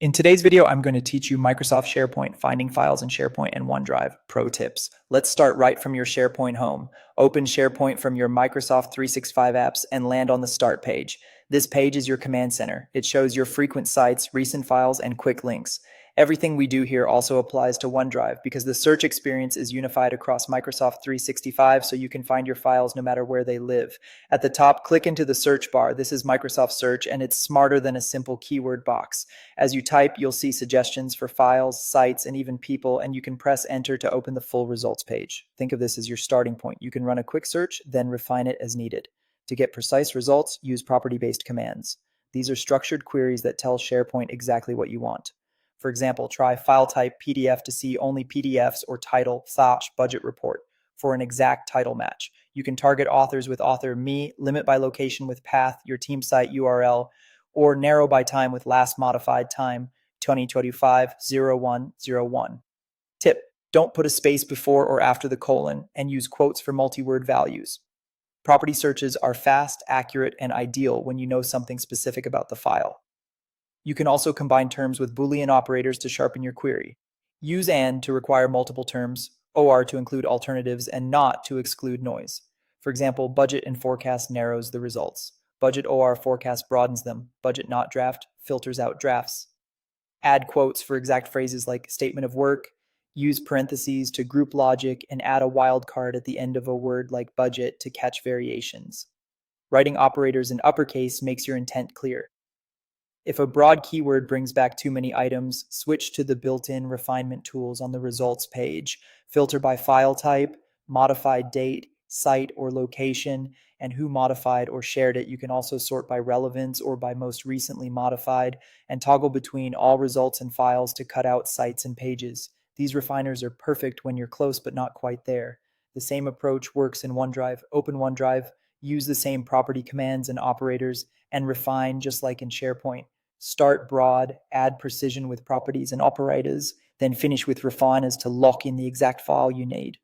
In today's video, I'm going to teach you Microsoft SharePoint, finding files in SharePoint and OneDrive. Pro tips. Let's start right from your SharePoint home. Open SharePoint from your Microsoft 365 apps and land on the Start page. This page is your command center. It shows your frequent sites, recent files, and quick links. Everything we do here also applies to OneDrive because the search experience is unified across Microsoft 365 so you can find your files no matter where they live. At the top, click into the search bar. This is Microsoft Search and it's smarter than a simple keyword box. As you type, you'll see suggestions for files, sites, and even people, and you can press enter to open the full results page. Think of this as your starting point. You can run a quick search, then refine it as needed. To get precise results, use property-based commands. These are structured queries that tell SharePoint exactly what you want. For example, try file type PDF to see only PDFs or title / budget report for an exact title match. You can target authors with author me, limit by location with path, your team site URL, or narrow by time with last modified time 2025-01/01. Tip: don't put a space before or after the colon and use quotes for multi-word values. Property searches are fast, accurate, and ideal when you know something specific about the file. You can also combine terms with Boolean operators to sharpen your query. Use AND to require multiple terms, OR to include alternatives, and NOT to exclude noise. For example, budget and forecast narrows the results. Budget OR forecast broadens them. Budget not draft filters out drafts. Add quotes for exact phrases like statement of work. Use parentheses to group logic and add a wildcard at the end of a word like budget to catch variations. Writing operators in uppercase makes your intent clear. If a broad keyword brings back too many items, switch to the built-in refinement tools on the results page. Filter by file type, modified date, site or location, and who modified or shared it. You can also sort by relevance or by most recently modified, and toggle between all results and files to cut out sites and pages. These refiners are perfect when you're close but not quite there. The same approach works in OneDrive. Open OneDrive, use the same property commands and operators, and refine just like in SharePoint. Start broad, add precision with properties and operators, then finish with refiners to lock in the exact file you need.